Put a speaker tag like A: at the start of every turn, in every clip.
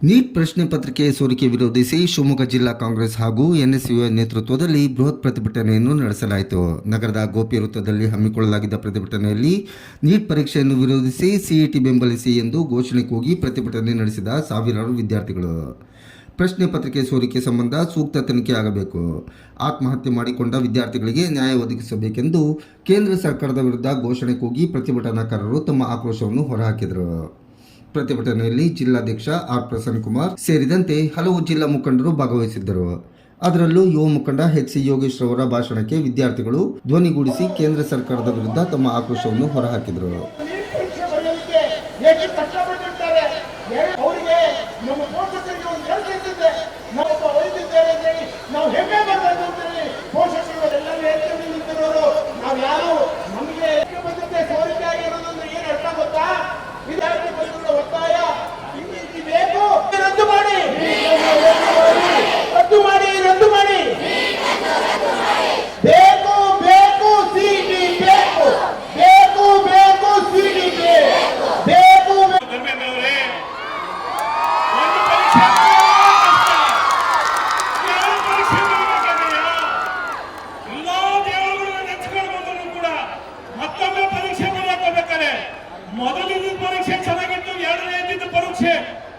A: Neat ಪ್ರಶ್ನೆ ಪತ್ರಿಕೆ ಸೋರಿಕೆ ವಿರೋಧಿಸಿ ಶಿವಮೊಗ್ಗ ಜಿಲ್ಲಾ ಕಾಂಗ್ರೆಸ್ ಹಾಗೂ ಎನ್ಎಸ್ಯುಐ ನೇತೃತ್ವದಲ್ಲಿ ಬೃಹತ್ ಪ್ರತಿಭಟನೆಯನ್ನು ನಡೆಸಲಾಯಿತು. ನಗರದ ಗೋಪಿ ವೃತ್ತದಲ್ಲಿ ಹಮ್ಮಿಕೊಳ್ಳಲಾಗಿದ್ದ ಪ್ರತಿಭಟನೆಯಲ್ಲಿ ನೀಟ್ ಪರೀಕ್ಷೆಯನ್ನು ವಿರೋಧಿಸಿ ಸಿಇಟಿ ಬೆಂಬಲಿಸಿ ಎಂದು ಘೋಷಣೆ ಕೂಗಿ ಪ್ರತಿಭಟನೆ ನಡೆಸಿದ ಸಾವಿರಾರು ವಿದ್ಯಾರ್ಥಿಗಳು. ಪ್ರಶ್ನೆ ಪತ್ರಿಕೆ ಸೋರಿಕೆ ಸಂಬಂಧ ಸೂಕ್ತ ತನಿಖೆ ಆಗಬೇಕು, ಆತ್ಮಹತ್ಯೆ ಮಾಡಿಕೊಂಡ ವಿದ್ಯಾರ್ಥಿಗಳಿಗೆ ನ್ಯಾಯ ಒದಗಿಸಬೇಕೆಂದು ಕೇಂದ್ರ ಸರ್ಕಾರದ ವಿರುದ್ಧ ಘೋಷಣೆ ಕೂಗಿ ಪ್ರತಿಭಟನಾಕಾರರು ತಮ್ಮ ಆಕ್ರೋಶವನ್ನು ಹೊರಹಾಕಿದರು. ಪ್ರತಿಭಟನೆಯಲ್ಲಿ ಜಿಲ್ಲಾಧ್ಯಕ್ಷ ಆರ್ ಪ್ರಸನ್ನಕುಮಾರ್ ಸೇರಿದಂತೆ ಹಲವು ಜಿಲ್ಲಾ ಮುಖಂಡರು ಭಾಗವಹಿಸಿದ್ದರು. ಅದರಲ್ಲೂ ಯುವ ಮುಖಂಡ ಎಚ್ ಸಿ ಯೋಗೇಶ್ ರವರ ಭಾಷಣಕ್ಕೆ ವಿದ್ಯಾರ್ಥಿಗಳು ಧ್ವನಿಗೂಡಿಸಿ ಕೇಂದ್ರ ಸರ್ಕಾರದ ವಿರುದ್ಧ ತಮ್ಮ ಆಕ್ರೋಶವನ್ನು ಹೊರಹಾಕಿದರು.
B: ಮೊದಲಿನ ಪರೀಕ್ಷೆ ಚೆನ್ನಾಗಿತ್ತು, ಎರಡನೇ ಇದ್ದಿದ್ದು ಪರೀಕ್ಷೆ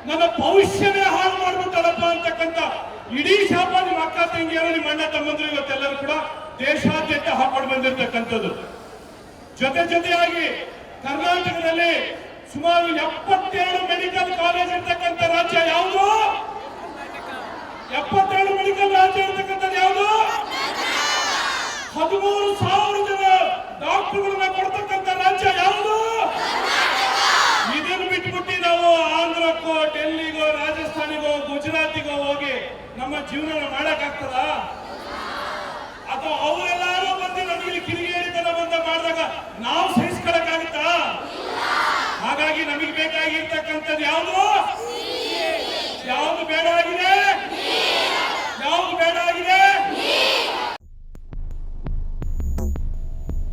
B: ನನ್ನ ಭವಿಷ್ಯನೇ ಹಾಳು ಮಾಡ್ಬಿಟ್ಟಲ್ಲಪ್ಪ ಅಂತಕ್ಕಂಥ ಇಡೀ ಶಾಪ ನಿಮ್ಮ ಅಕ್ಕ ತಂಗಿಯರು, ನಿಮ್ಮ ಅಣ್ಣ ತಮ್ಮಂದ್ರು ಇವತ್ತೆಲ್ಲರೂ ಕೂಡ ದೇಶಾದ್ಯಂತ ಹಾಕೊಂಡು ಬಂದಿರತಕ್ಕಂಥದ್ದು. ಜೊತೆಯಾಗಿ ಕರ್ನಾಟಕದಲ್ಲಿ ಸುಮಾರು 72 ಮೆಡಿಕಲ್ ಕಾಲೇಜ್ ಇರ್ತಕ್ಕಂಥ ರಾಜ್ಯ ಯಾವುದು? 72 ಮೆಡಿಕಲ್ ರಾಜ್ಯ ಇರ್ತಕ್ಕಂಥದ್ದು ಯಾವುದು? 13,000 ಜನ ಡಾಕ್ಟರ್ಗಳನ್ನ ಕೊಡ್ತಕ್ಕಂಥ ರಾಜ್ಯ ಯಾವುದು? ಇದನ್ನು ಬಿಟ್ಬಿಟ್ಟು ನಾವು ಆಂಧ್ರಕ್ಕೋ, ಡೆಲ್ಲಿಗೋ, ರಾಜಸ್ಥಾನಿಗೋ, ಗುಜರಾತಿಗೋ ಹೋಗಿ ನಮ್ಮ ಜೀವನ ಮಾಡಕ್ಕಾಗ್ತದ? ಅಥವಾ ಅವರೆಲ್ಲರೂ ಬಂದು ನಮಗೆ ಕಿರಿಗೇರಿತನ ಬಂದ ಮಾಡಿದಾಗ ನಾವು